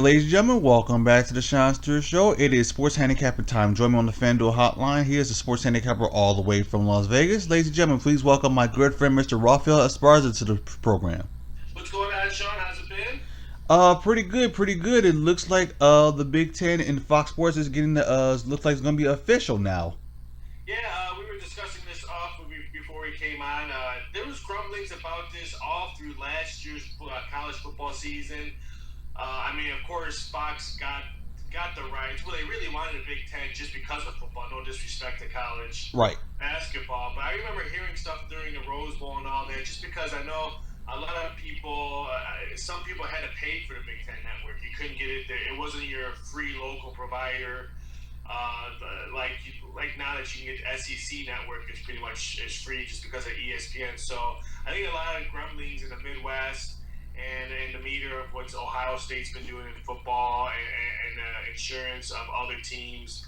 Ladies and gentlemen, welcome back to the Sean Stewart Show. It is Sports Handicapping time. Join me on the FanDuel hotline. He is the Sports Handicapper all the way from Las Vegas. Ladies and gentlemen, please welcome my good friend, Mr. Raphael Esparza, to the program. What's going on, Sean? How's it been? Pretty good, pretty good. It looks like the Big Ten and Fox Sports is getting the looks like it's gonna be official now. Yeah, we were discussing this off before we came on. There was grumblings about this all through last year's college football season. Of course, Fox got the rights. Well, they really wanted a Big Ten just because of football. No disrespect to college Right. basketball, but I remember hearing stuff during the Rose Bowl and all that. Just because I know a lot of people, some people had to pay for the Big Ten network. You couldn't get it there. It wasn't your free local provider. Like now that you can get the SEC network, it's pretty much is free just because of ESPN. So I think a lot of grumblings in the Midwest and in the meter of what Ohio State's been doing in football and insurance of other teams,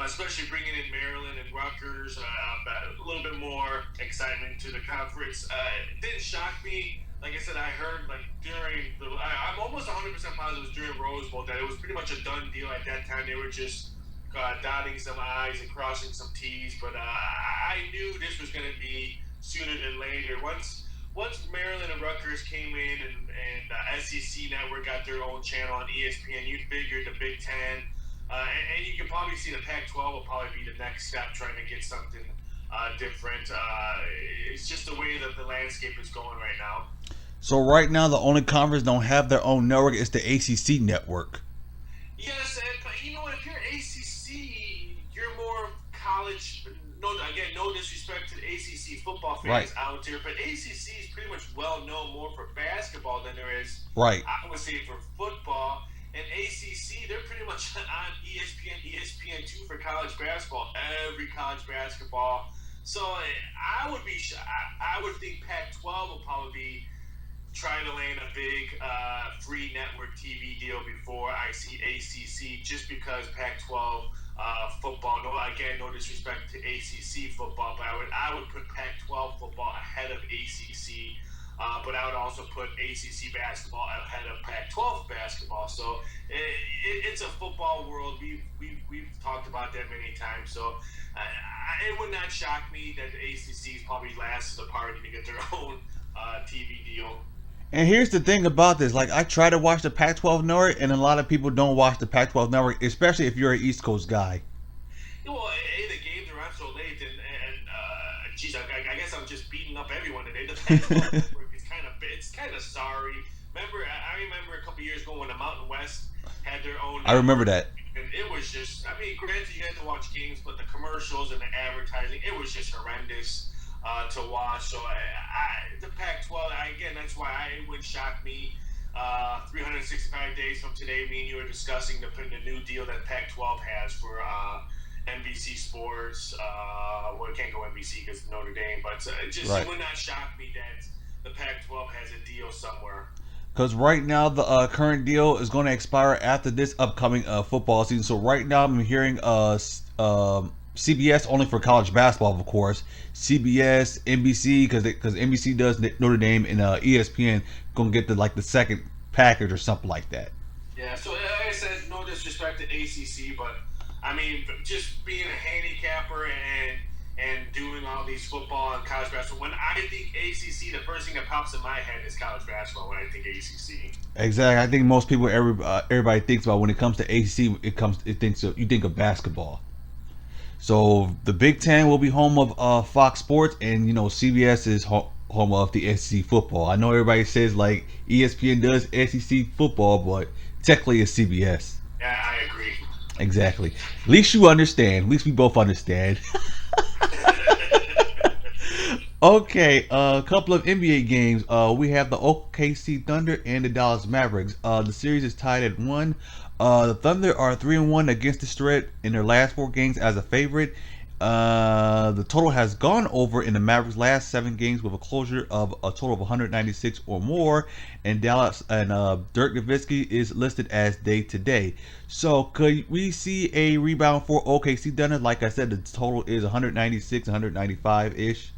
especially bringing in Maryland and Rutgers, a little bit more excitement to the conference. It didn't shock me. Like I said, I heard during I'm almost 100% positive it was during Rose Bowl that it was pretty much a done deal at that time. They were just dotting some I's and crossing some T's, but I knew this was going to be sooner than later. Once Maryland and Rutgers came in and SEC Network got their own channel on ESPN, you figured the Big Ten, and you can probably see the Pac-12 will probably be the next step trying to get something different. It's just the way that the landscape is going right now. So right now, the only conference don't have their own network is the ACC network. Yes, but you know what? If you're ACC, you're more college. No, again, no disrespect to the ACC football fans Right. out there, but ACC is pretty much well known more for basketball than there is, Right. I would say, for football. And ACC, they're pretty much on ESPN, ESPN2 for college basketball, every college basketball. So I would think Pac-12 will probably be trying to land a big free network TV deal before I see ACC, just because Pac-12 football. No disrespect to ACC football, but I would put Pac-12 football ahead of ACC. But I would also put ACC basketball ahead of Pac-12 basketball. So it's a football world. We've talked about that many times. So it would not shock me that the ACC is probably last to the party to get their own TV deal. And here's the thing about this: like, I try to watch the Pac-12 network, and a lot of people don't watch the Pac-12 network, especially if you're an East Coast guy. Well, the games are on so late, and geez, I guess I'm just beating up everyone today. The Pac-12 network is it's kind of sorry. I remember a couple years ago when the Mountain West had their own I remember network, that. and it was just, granted you had to watch games, but the commercials and the advertising, it was just horrendous to watch. So the Pac-12, again, that's why it wouldn't shock me. 365 days from today, me and you are discussing the new deal that Pac-12 has for NBC Sports. Well, it can't go NBC because Notre Dame, but Right. it would not shock me that the Pac-12 has a deal somewhere. Because right now the current deal is going to expire after this upcoming football season. So right now I'm hearing CBS only for college basketball, of course. CBS, NBC, because NBC does Notre Dame, and ESPN going to get the second package or something like that. Yeah, so like I said, no disrespect to ACC, but just being a handicapper and doing all these football and college basketball. When I think ACC, the first thing that pops in my head is college basketball. When I think ACC, Exactly. I think most people, everybody thinks about when it comes to ACC, you think of basketball. So the Big Ten will be home of Fox Sports, and CBS is home of the SEC football. I know everybody says like ESPN does SEC football, but technically it's CBS. yeah, I agree. Exactly. At least you understand. At least we both understand. Okay, a couple of NBA games. We have the OKC Thunder and the Dallas Mavericks. The series is tied at 1. The Thunder are 3-1 against the spread in their last 4 games as a favorite. The total has gone over in the Mavericks' last 7 games with a closure of a total of 196 or more. And Dallas and Dirk Nowitzki is listed as day to day. So could we see a rebound for OKC Thunder? Like I said, the total is 196, 195 ish.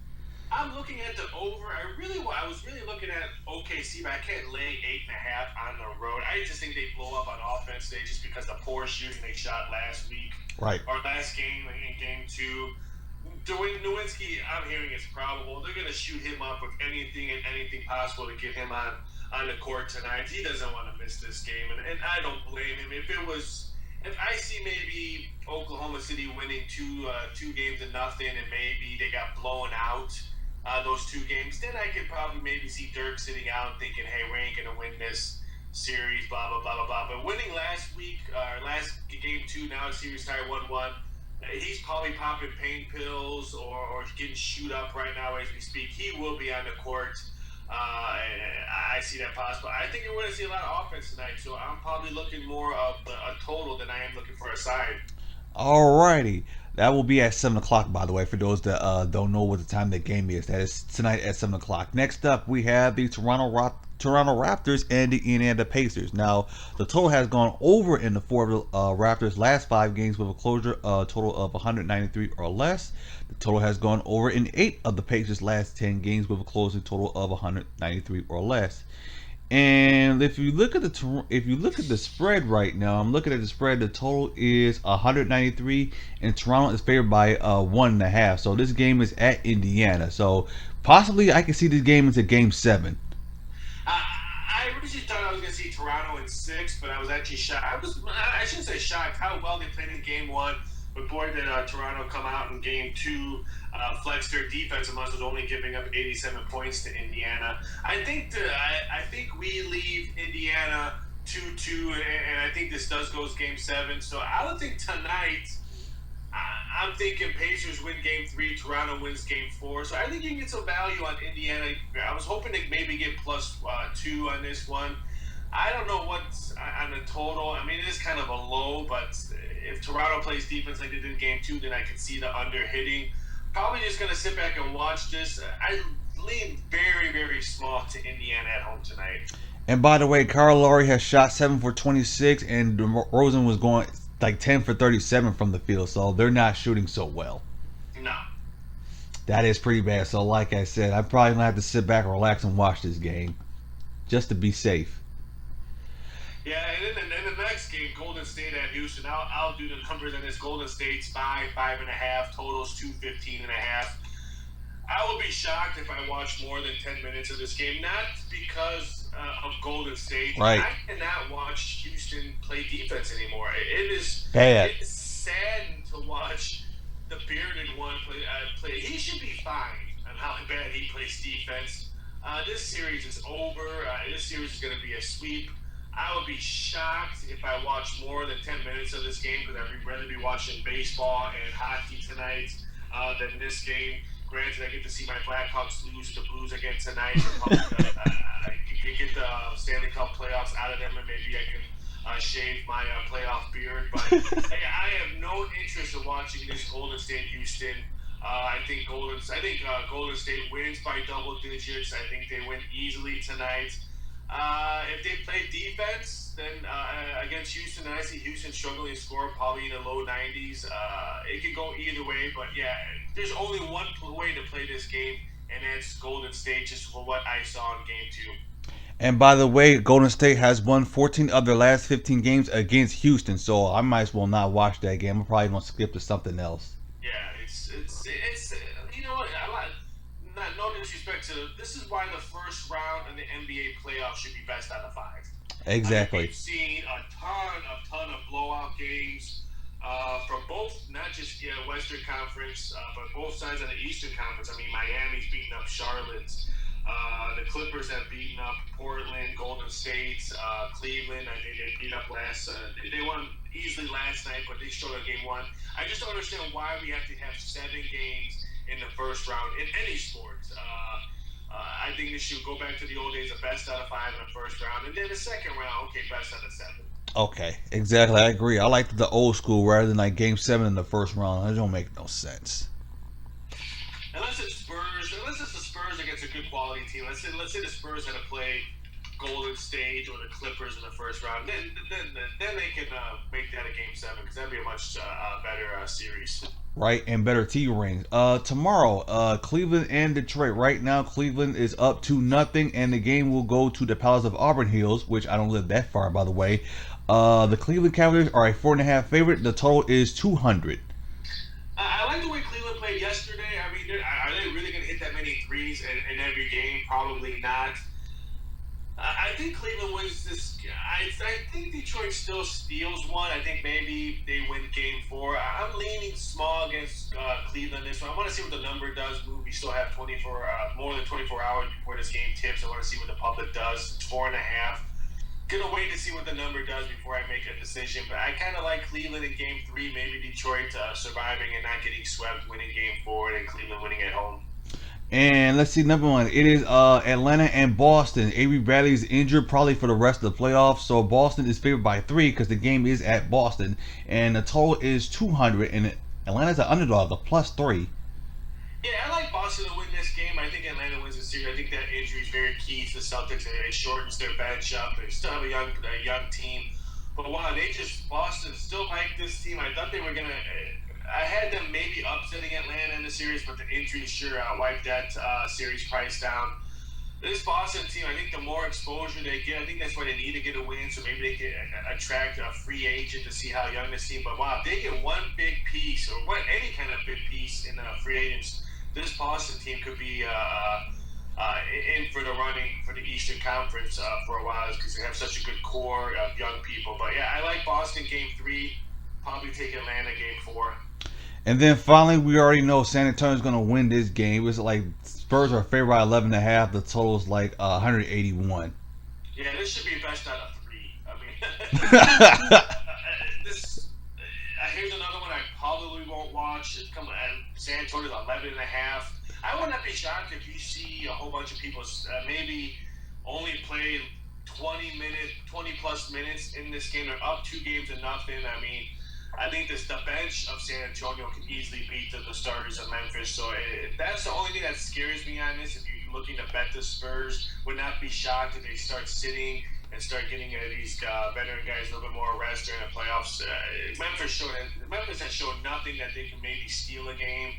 I'm looking at the over. I was really looking at OKC, but I can't lay 8.5 on the road. I just think they blow up on Wednesday just because the poor shooting they shot last week Right. or last game in game 2. Nowinski, I'm hearing it's probable. They're going to shoot him up with anything and anything possible to get him on the court tonight. He doesn't want to miss this game, and I don't blame him. If I see maybe Oklahoma City winning two games to nothing, and maybe they got blown out those 2 games, then I could probably maybe see Dirk sitting out and thinking, hey, we ain't going to win this series, blah, blah, blah, blah, blah. But winning last week, last game 2, now series tie 1-1, he's probably popping pain pills or getting shoot up right now as we speak. He will be on the court. I see that possible. I think you're going to see a lot of offense tonight, so I'm probably looking more of a total than I am looking for a side. Alrighty. That will be at 7 o'clock, by the way, for those that don't know what the time the game is. That is tonight at 7 o'clock. Next up, we have the Toronto Raptors and the Indiana Pacers. Now, the total has gone over in the 4 Raptors' last 5 games with a closure total of 193 or less. The total has gone over in 8 of the Pacers' last 10 games with a closing total of 193 or less. And if you look at the spread right now, I'm looking at the spread. The total is 193, and Toronto is favored by 1.5. So this game is at Indiana. So possibly I can see this game into Game 7. I originally thought I was going to see Toronto in 6, but I was actually shocked. I shouldn't say shocked how well they played in Game 1. But boy, did Toronto come out in Game 2, flex their defensive muscles, only giving up 87 points to Indiana. I think we leave Indiana 2-2, and I think this does goes Game 7. So I would think tonight, I'm thinking Pacers win Game 3, Toronto wins Game 4. So I think you can get some value on Indiana. I was hoping to maybe get +2 on this one. I don't know what's on the total. I mean, it is kind of a low, but if Toronto plays defense like they did in Game 2, then I can see the under hitting. Probably just going to sit back and watch this. I lean very, very small to Indiana at home tonight. And by the way, Kyle Lowry has shot 7 for 26, and DeRozan was going like 10 for 37 from the field, so they're not shooting so well. No. That is pretty bad. So like I said, I'm probably going to have to sit back and relax and watch this game just to be safe. Yeah, and then the next game, Golden State at Houston. I'll do the numbers on this. Golden State's 5.5, totals 215.5. I will be shocked if I watch more than 10 minutes of this game, not because of Golden State. Right. I cannot watch Houston play defense anymore. It is bad. It's saddened to watch the bearded one play. He should be fined on how bad he plays defense. This series is over. This series is going to be a sweep. I would be shocked if I watch more than 10 minutes of this game because I'd rather be watching baseball and hockey tonight than this game. Granted, I get to see my Blackhawks lose to the Blues again tonight. I can get the Stanley Cup playoffs out of them, and maybe I can shave my playoff beard. But I have no interest in watching this Golden State Houston. I think Golden State wins by double digits. I think they win easily tonight. If they play defense, then against Houston, and I see Houston struggling to score probably in the low 90s. It could go either way, but yeah, there's only one way to play this game, and that's Golden State, just for what I saw in Game 2. And by the way, Golden State has won 14 of their last 15 games against Houston, so I might as well not watch that game. I'm probably going to skip to something else. Yeah, it's you know what, no disrespect to this is why the first round in the NBA playoffs should be best out of 5. Exactly. We've seen a ton of blowout games from both, not just Western Conference, but both sides of the Eastern Conference. I mean, Miami's beating up Charlotte. The Clippers have beaten up Portland, Golden State, Cleveland. I think they beat up they won easily last night, but they struggled in Game 1. I just don't understand why we have to have 7 games in the first round in any sport. I think this should go back to the old days of best out of 5 in the first round, and then the second round, okay, best out of 7. Okay, exactly. I agree. I like the old school rather than like Game 7 in the first round. That don't make no sense. Unless it's the Spurs against a good quality team. Let's say the Spurs had to play Golden State or the Clippers in the first round. Then they can make that a Game 7 because that'd be a much better series. Right, and better T rings. Tomorrow, Cleveland and Detroit. Right now, Cleveland is up 2-0, and the game will go to the Palace of Auburn Hills, which I don't live that far, by the way. The Cleveland Cavaliers are a 4.5 favorite. The total is 200. I like the way Cleveland played yesterday. I mean, are they really going to hit that many threes in every game? Probably not. I think Cleveland wins this. I think Detroit still steals one. I think maybe they win Game 4. I'm leaning small against Cleveland this one. I want to see what the number does move. We still have more than 24 hours before this game tips. I want to see what the public does. It's 4.5. Gonna wait to see what the number does before I make a decision. But I kind of like Cleveland in Game 3. Maybe Detroit surviving and not getting swept, winning Game 4, and then Cleveland winning at home. And let's see, number one, it is Atlanta and Boston. Avery Bradley is injured probably for the rest of the playoffs, so Boston is favored by 3 because the game is at Boston, and the total is 200. And Atlanta's an underdog, a +3. Yeah, I like Boston to win this game. I think Atlanta wins the series. I think that injury is very key to the Celtics. It shortens their bench up. They still have a young team, but wow, Boston still like this team. I thought they were gonna. I had them maybe upsetting Atlanta in the series, but the injuries sure wiped that series price down. This Boston team, I think the more exposure they get, I think that's why they need to get a win, so maybe they can attract a free agent to see how young this team. But wow, if they get one big piece, or any kind of big piece in free agents, this Boston team could be in for the running for the Eastern Conference for a while, because they have such a good core of young people. But yeah, I like Boston Game 3, probably take Atlanta Game 4. And then finally, we already know San Antonio's going to win this game. It's like Spurs are favored by 11.5. The total is like 181. Yeah, this should be best out of 3. I mean, here's another one I probably won't watch. It's coming. San Antonio's 11.5. I would not be shocked if you see a whole bunch of people maybe only play 20 plus minutes in this game. They're up 2 games to nothing. I mean, I think the bench of San Antonio can easily beat the starters of Memphis. So that's the only thing that scares me on this. If you're looking to bet the Spurs, would not be shocked if they start sitting and start getting these veteran guys a little bit more rest during the playoffs. Memphis has shown nothing that they can maybe steal a game.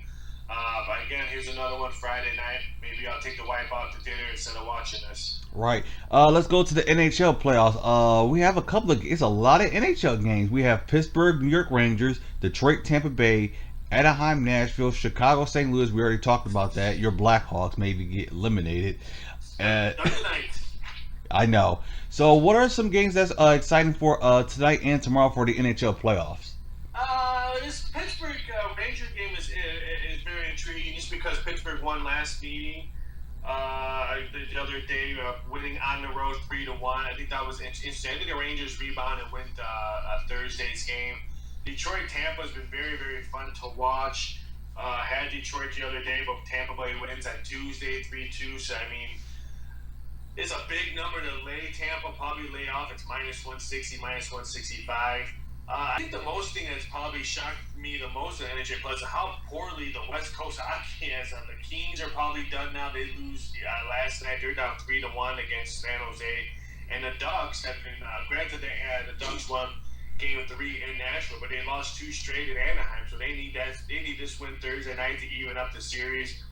But again, here's another one Friday night. Maybe I'll take the wife out to dinner instead of watching this. Right. Let's go to the NHL playoffs. We have it's a lot of NHL games. We have Pittsburgh, New York Rangers, Detroit, Tampa Bay, Anaheim, Nashville, Chicago, St. Louis. We already talked about that. Your Blackhawks maybe get eliminated. I know. So what are some games that's exciting for tonight and tomorrow for the NHL playoffs? This Pittsburgh Ranger game is very intriguing just because Pittsburgh won last meeting the other day, winning on the road 3-1. I think that was interesting. I think the Rangers rebound and win Thursday's game. Detroit Tampa has been very, very fun to watch. Had Detroit the other day, but Tampa Bay wins on Tuesday 3-2. So I mean, it's a big number to lay. Tampa probably lay off. It's -160, -165. I think the most thing that's probably shocked me the most in NHL Plus is how poorly the West Coast hockey has. The Kings are probably done now. They lose last night. They're down 3-1 against San Jose. And the Ducks have been, granted the Ducks won Game 3 in Nashville, but they lost 2 straight in Anaheim. So they need this win Thursday night to even up the series.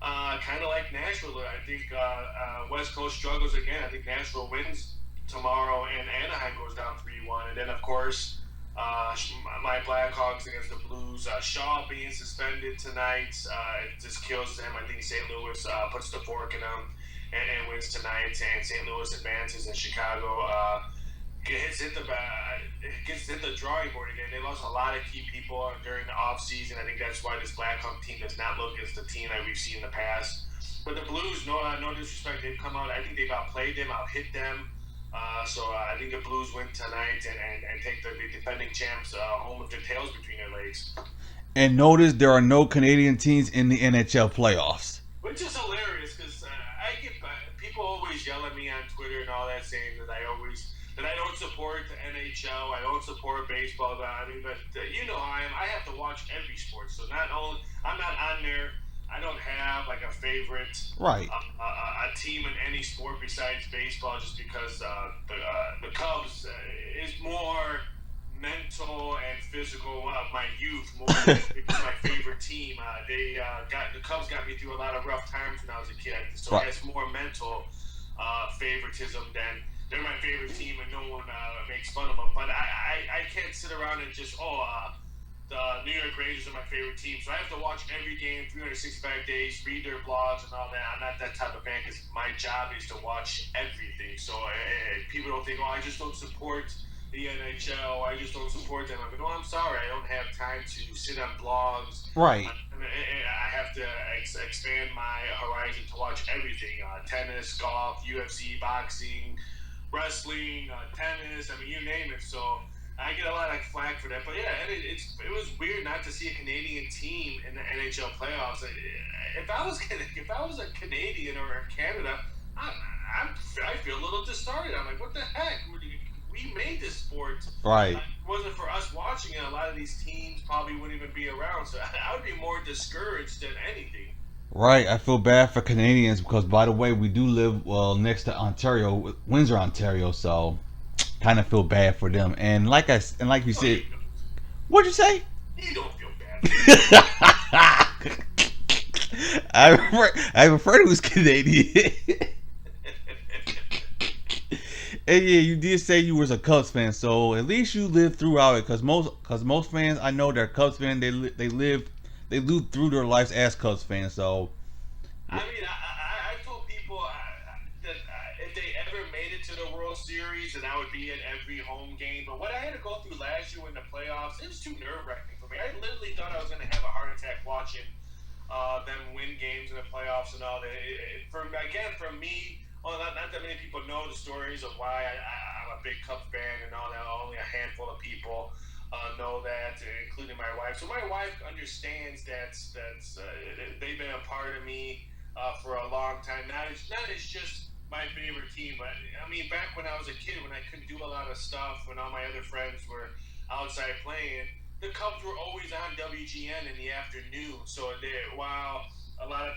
Kind of like Nashville, I think West Coast struggles again. I think Nashville wins tomorrow and Anaheim goes down 3-1. And then, of course, my Blackhawks against the Blues. Shaw being suspended tonight, it just kills them. I think St. Louis puts the fork in them and wins tonight. And St. Louis advances, and Chicago gets hit the drawing board again. They lost a lot of key people during the offseason. I think that's why this Blackhawk team does not look as the team that we've seen in the past. But the Blues, no disrespect, they've come out. I think they've outplayed them, out-hit them. So I think the Blues win tonight and take the defending champs home with their tails between their legs. And notice there are no Canadian teams in the NHL playoffs. Which is hilarious because I get people always yell at me on Twitter and all that, saying that I don't support the NHL, I don't support baseball. But you know how I am. I have to watch every sport. So I'm not on there. I don't have like a favorite a team in any sport besides baseball, just because the Cubs is more mental and physical of my youth more than it's my favorite team. The Cubs got me through a lot of rough times when I was a kid, so it's more mental favoritism than they're my favorite team and no one makes fun of them. But I can't sit around and just the New York Rangers are my favorite team, so I have to watch every game 365 days, read their blogs and all that. I'm not that type of fan because my job is to watch everything. So people don't think, I just don't support the NHL. I just don't support them. I'm like, I'm sorry, I don't have time to sit on blogs. Right. I have to expand my horizon to watch everything: tennis, golf, UFC, boxing, wrestling, tennis. I mean, you name it. So I get a lot of flack for that. But yeah, it was weird not to see a Canadian team in the NHL playoffs. If I was a Canadian or a Canada, I feel a little distorted. I'm like, what the heck? We made this sport. Right. If it wasn't for us watching it, a lot of these teams probably wouldn't even be around. So I would be more discouraged than anything. Right, I feel bad for Canadians because, by the way, we do live next to Ontario, Windsor, Ontario. So, kind of feel bad for them. And like you said, what'd you say? You don't feel bad. I prefer it was Canadian. And yeah, you did say you was a Cubs fan, so at least you lived throughout it. Cause most fans I know they're Cubs fans. They lived through their lives as Cubs fans. So I mean, I told people that if they ever made it to the World Series, then I would be at every home game. But what I had to go through last year in the playoffs, it was too nerve-wracking for me. I literally thought I was going to have a heart attack watching them win games in the playoffs and all that. For me, well, not that many people know the stories of why I'm a big Cubs fan and all that. Only a handful of people know that, including my wife. So my wife understands that they've been a part of me for a long time. Not as just my favorite team, but I mean, back when I was a kid, when I couldn't do a lot of stuff, when all my other friends were outside playing, the Cubs were always on WGN in the afternoon. So while a lot of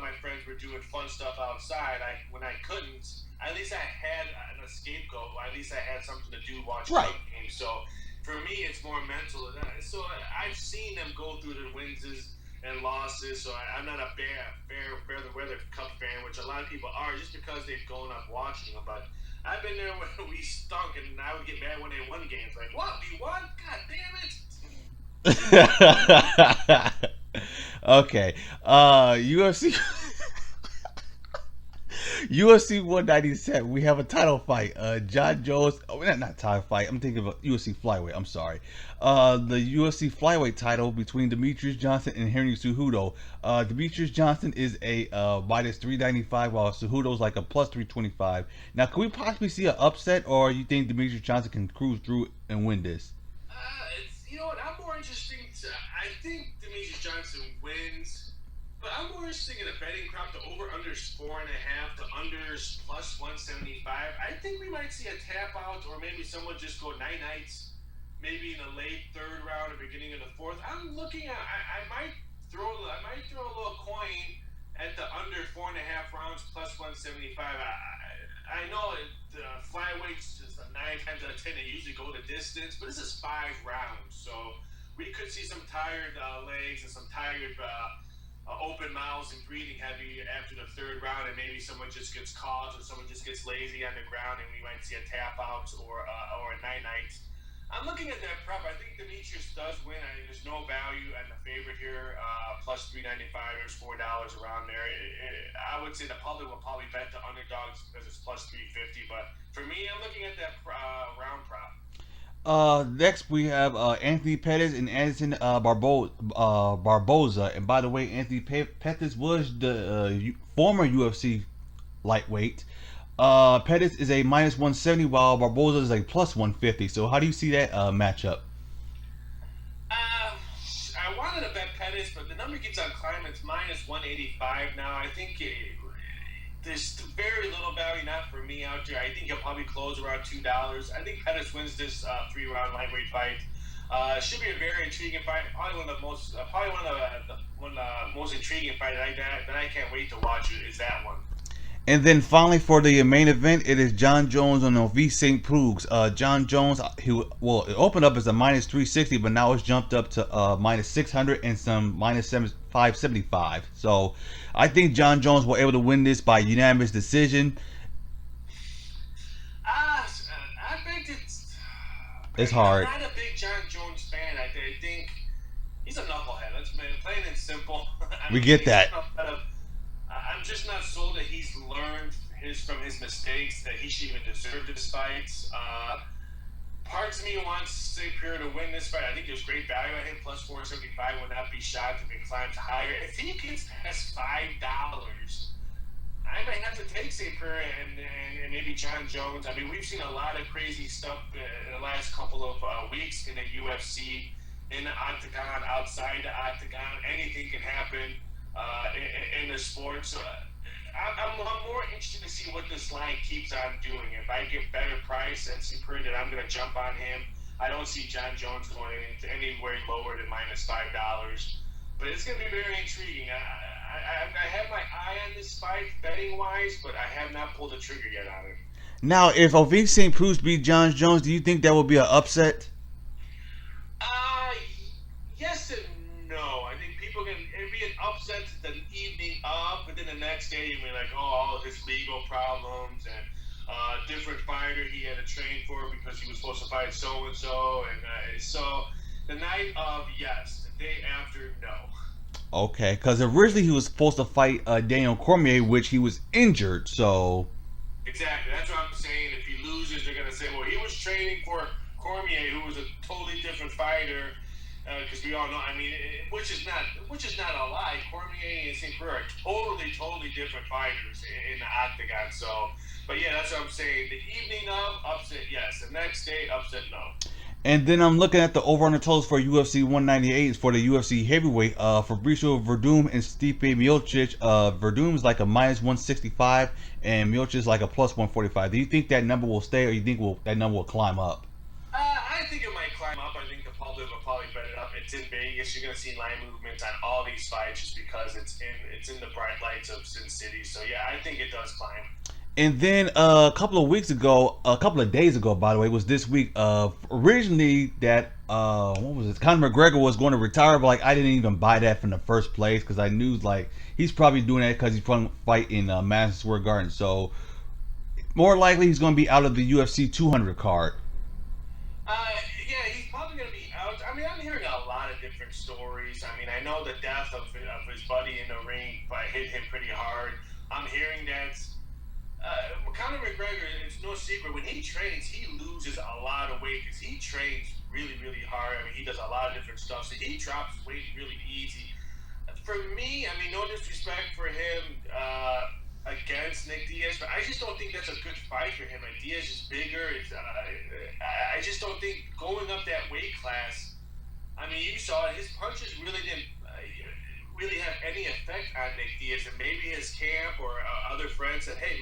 my friends were doing fun stuff outside, when I couldn't, at least I had an scapegoat. At least I had something to do watching right. games. So for me, it's more mental than that. So I've seen them go through the wins and losses. So I'm not a fair weather Cup fan, which a lot of people are, just because they've grown up watching them. But I've been there when we stunk, and I would get mad when they won games. Like, what? We won? God damn it! Okay. UFC UFC 197. We have a title fight. John Jones. Oh, not title fight. I'm thinking of UFC flyweight. I'm sorry. The UFC flyweight title between Demetrius Johnson and Henry Cejudo. Demetrius Johnson is a minus 395, while Cejudo's like a plus 325. Now, can we possibly see an upset, or you think Demetrius Johnson can cruise through and win this? You know what? I'm more interested. I think Demetrius Johnson wins, but I'm more interested in a betting crop. The over/under 4.5. The unders plus 175. I think we might see a tap out, or maybe someone just go nights. Maybe in the late third round or beginning of the fourth. I'm looking at. I might throw a little coin at the under 4.5 rounds plus 175. I know the flyweights is 9 times out of 10 they usually go the distance, but this is 5 rounds, so we could see some tired legs and some tired open mouths and breathing heavy after the third round, and maybe someone just gets caught or someone just gets lazy on the ground, and we might see a tap out or a night. I'm looking at that prop. I think Demetrius does win. I think there's no value at the favorite here. Plus 395. There's $4 around there. I would say the public will probably bet the underdogs because it's plus 350. But for me, I'm looking at that round prop. Next we have Anthony Pettis and Anderson Barboza. And by the way, Anthony Pettis was the former UFC lightweight. Pettis is a minus 170, while Barboza is a plus 150. So how do you see that matchup? I wanted to bet Pettis, but the number keeps on climbing. It's minus 185 now. I think there's very little value, not for me out there. I think he'll probably close around $2. I think Pettis wins this 3-round lightweight fight. Should be a very intriguing fight. Probably one of the most intriguing fights that I can't wait to watch is that one. And then finally for the main event, it is John Jones on Ovi St. Prugs. John Jones, it opened up as a minus 360, but now it's jumped up to minus 600 and some minus 575. So I think John Jones will be able to win this by unanimous decision. It's I'm hard. not a big John Jones fan. I think he's a knucklehead. That's plain and simple. I We mean, get he's just that. not kind of. I'm just not sold that he's learned from his mistakes that he should even deserve this fight. Parts of me wants St. Pierre to win this fight. I think there's great value at him. Plus 475 would not be shocked if it climbs higher. If he gets past $5, I might have to take St. Pierre and maybe John Jones. I mean, we've seen a lot of crazy stuff in the last couple of weeks in the UFC, in the octagon, outside the octagon. Anything can happen in the sport. So I'm more interested to see what this line keeps on doing. If I get better price at St. Pierre, then I'm going to jump on him. I don't see John Jones going anywhere lower than -$5. But it's going to be very intriguing. I have my eye on this fight betting wise, but I have not pulled the trigger yet on it. Now, if Oving St. Preux beat John Jones, do you think that would be an upset? Uh, yes and no. I think people can. It'd be an upset the evening of, but then the next day you'd be like, oh, all his legal problems and different fighter he had to train for because he was supposed to fight so and so, and so the night of, yes. The day after, no. Okay, because originally he was supposed to fight Daniel Cormier, which he was injured. So Exactly. That's what I'm saying. If he loses, they're gonna say, "Well, he was training for Cormier, who was a totally different fighter." Because we all know, I mean, which is not a lie. Cormier and St. Pierre are totally different fighters in the octagon. So, but yeah, that's what I'm saying. The evening of upset, yes. The next day, upset, no. and then I'm looking at the over-under totals for UFC 198 for the UFC heavyweight. Fabricio Verdum and Stipe Miocic. Verdum's like a -165, and Miocic like a +145. Do you think that number will stay, or you think that number will climb up? I think it might climb up. I think the public will probably bet it up. It's in Vegas. You're gonna see line movements on all these fights just because it's in the bright lights of Sin City. So yeah, I think it does climb. And then a couple of days ago, by the way, was this week. Originally, that what was it? Conor McGregor was going to retire, but like I didn't even buy that from the first place because I knew like he's probably doing that because he's going to fight in Madison Square Garden. So more likely he's going to be out of the UFC 200 card. Yeah, he's probably going to be out. I mean, I'm hearing a lot of different stories. I mean, I know the death of his buddy in the ring hit him pretty hard. I'm hearing that Conor McGregor, it's no secret, when he trains, he loses a lot of weight because he trains really hard. I mean, he does a lot of different stuff, so he drops weight really easy. For me, I mean, no disrespect for him against Nick Diaz, but I just don't think that's a good fight for him. Like, Diaz is bigger. I just don't think going up that weight class. I mean, you saw it. His punches really didn't really have any effect on Nick Diaz, and maybe his camp or other friends said, "Hey,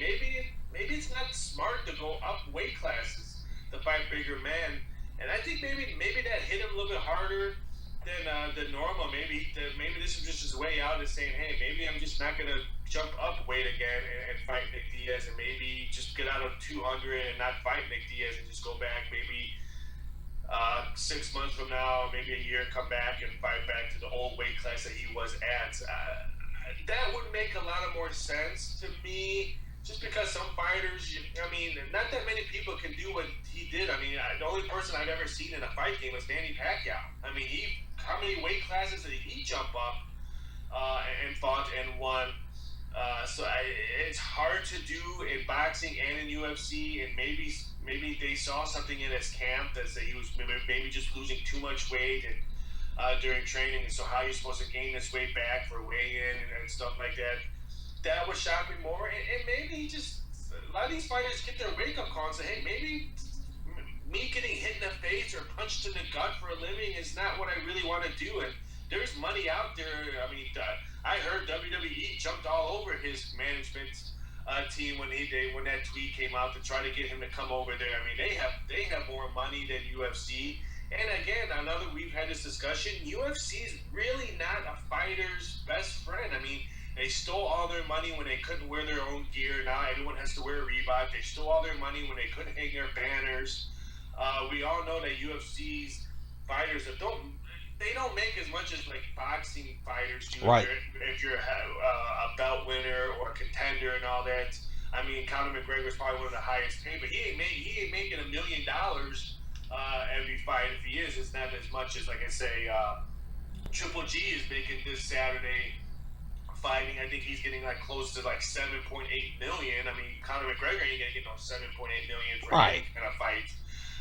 maybe it's not smart to go up weight classes to fight bigger men." And I think maybe that hit him a little bit harder than normal. Maybe this was just his way out of saying, "Hey, maybe I'm just not gonna jump up weight again and fight Nick Diaz, and maybe just get out of 200 and not fight Nick Diaz and just go back maybe." 6 months from now, maybe a year, come back and fight back to the old weight class that he was at. That would make a lot of more sense to me, just because some fighters, I mean, not that many people can do what he did. I mean, the only person I've ever seen in a fight game was Manny Pacquiao. I mean, how many weight classes did he jump up and fought and won? It's hard to do in boxing and in UFC, and maybe they saw something in his camp that he was maybe just losing too much weight and during training. And so how you're supposed to gain this weight back for weigh-in and stuff like that. That would shock me more. And maybe just a lot of these fighters get their wake-up call and say, hey, maybe me getting hit in the face or punched in the gut for a living is not what I really want to do. And there's money out there. I mean, I heard WWE jumped all over his management team when that tweet came out to try to get him to come over there. I mean, they have more money than UFC. And again, we've had this discussion. UFC is really not a fighter's best friend. I mean, they stole all their money when they couldn't wear their own gear. Now everyone has to wear Reebok. They stole all their money when they couldn't hang their banners. We all know that UFC's fighters they don't make as much as like boxing fighters do. Right. If you're a belt winner or a contender and all that. I mean, Conor McGregor is probably one of the highest paid, but he ain't making $1 million every fight. If he is, it's not as much as, like I say, Triple G is making this Saturday fighting. I think he's getting like close to like 7.8 million. I mean, Conor McGregor ain't gonna get no 7.8 million for any kind of fight.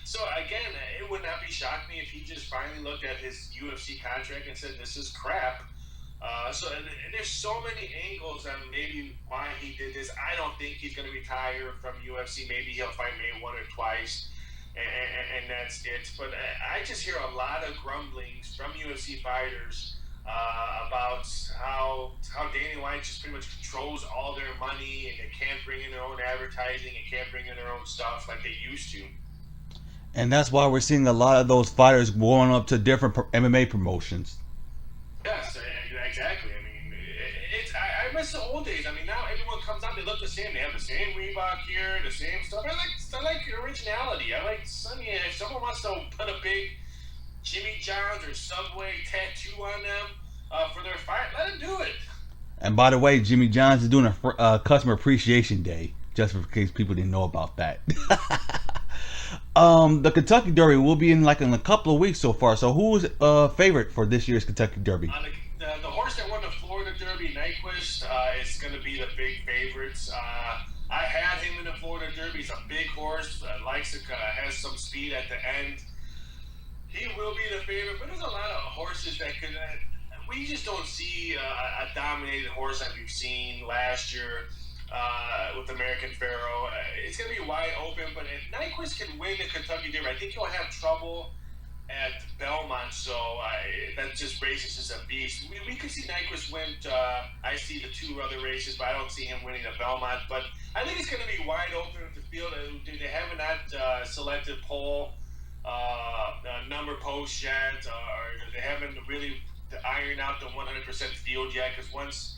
So again, it would not be shocked me if he just finally looked at his UFC contract and said, "This is crap." And there's so many angles on maybe why he did this. I don't think he's going to retire from UFC. Maybe he'll fight maybe one or twice, and that's it. But I just hear a lot of grumblings from UFC fighters about how Dana White just pretty much controls all their money, and they can't bring in their own advertising and can't bring in their own stuff like they used to. And that's why we're seeing a lot of those fighters going up to different MMA promotions. Yes, exactly. I mean, I miss the old days. I mean, now everyone comes out, they look the same. They have the same Reebok gear, the same stuff. I like originality. If someone wants to put a big Jimmy John's or Subway tattoo on them for their fight, let them do it. And by the way, Jimmy John's is doing a customer appreciation day, just in case people didn't know about that. The Kentucky Derby will be in a couple of weeks so far. So who's favorite for this year's Kentucky Derby? The horse that won the Florida Derby, Nyquist, is going to be the big favorites. I had him in the Florida Derby. He's a big horse, has some speed at the end. He will be the favorite, but there's a lot of horses that could. We just don't see a dominated horse like we've seen last year. With American Pharaoh, it's going to be wide open. But if Nyquist can win the Kentucky Derby, I think he'll have trouble at Belmont. So that just races is a beast. We could see Nyquist win. I see the two other races, but I don't see him winning the Belmont. But I think it's going to be wide open with the field. They haven't not selected pole number post yet, or they haven't really ironed out the 100% field yet. Because once.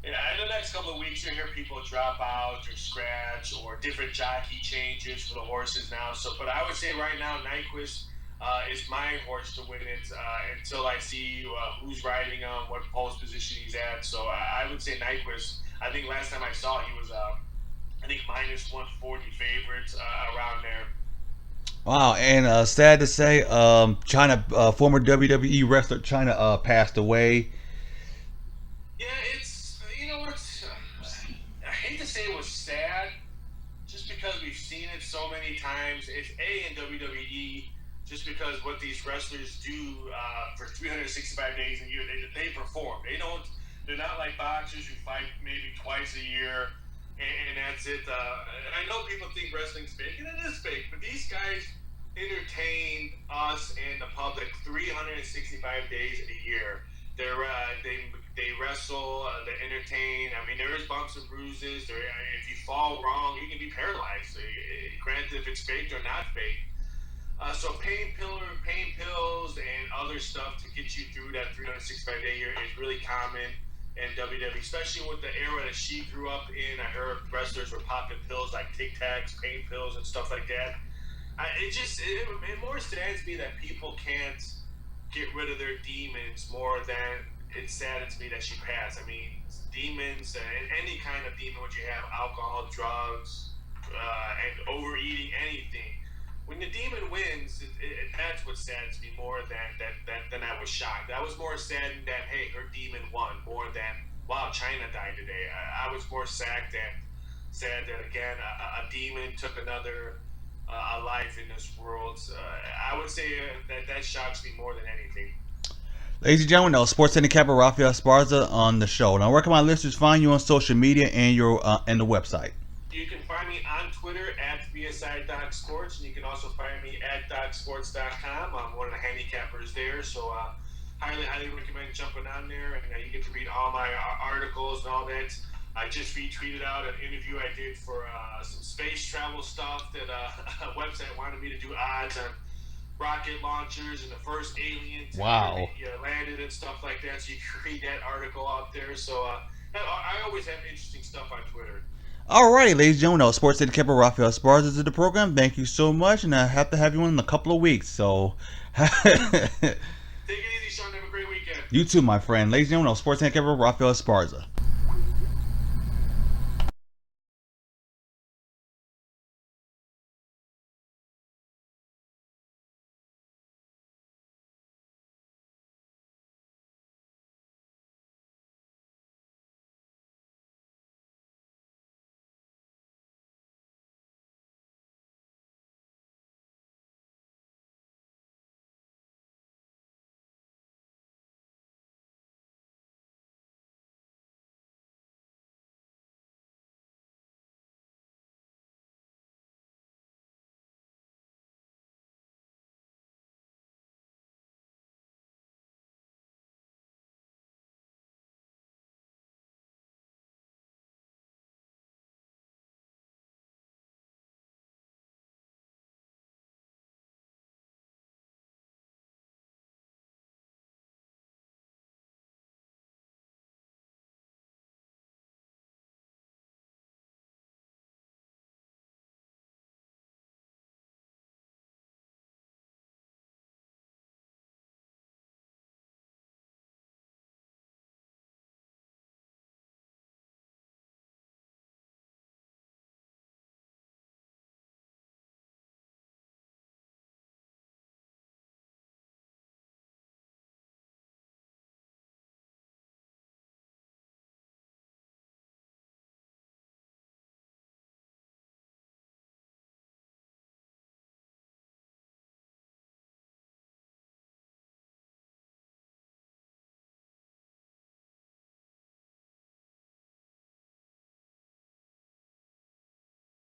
In the next couple of weeks, you'll hear people drop out or scratch or different jockey changes for the horses now. But I would say right now, Nyquist is my horse to win it until I see who's riding him, what post position he's at. So I would say Nyquist. I think last time I saw he was, minus 140 favorites around there. Wow, and sad to say, China, former WWE wrestler China passed away. Yeah, I hate to say it was sad, just because we've seen it so many times. It's in WWE, just because what these wrestlers do for 365 days a year, they perform. They're not like boxers who fight maybe twice a year, and that's it. I know people think wrestling's fake, and it is fake, but these guys entertain us and the public 365 days a year. They wrestle, they entertain. I mean, there is bumps and bruises. If you fall wrong, you can be paralyzed. Granted, if it's faked or not faked. So pain pills and other stuff to get you through that 365-day year is really common in WWE, especially with the era that she grew up in. I heard wrestlers were popping pills like Tic Tacs, pain pills, and stuff like that. It more saddens me that people can't get rid of their demons more than it saddens me that she passed. I mean, demons and any kind of demon, what you have, alcohol, drugs, and overeating, anything. When the demon wins, that's what saddens me more than I was shocked. I was more saddened that, hey, her demon won, more than, wow, China died today. I was more sad that again, a demon took another a life in this world. I would say that shocks me more than anything. Ladies and gentlemen, sports handicapper Raphael Esparza on the show. Now, where can my listeners find you on social media and and the website? You can find me on Twitter at VSI.sports, and you can also find me at DocSports.com. I'm one of the handicappers there, so highly recommend jumping on there, and you get to read all my articles and all that. I just retweeted out an interview I did for some space travel stuff that a website wanted me to do odds on rocket launchers and the first alien landed and stuff like that. So you can read that article out there. So I always have interesting stuff on Twitter. Alrighty, ladies and gentlemen, sports handicapper Raphael Esparza is the program. Thank you so much, and I have to have you in a couple of weeks. So take it easy, Sean. Have a great weekend. You too, my friend. Ladies and gentlemen, sports handicapper Raphael Esparza.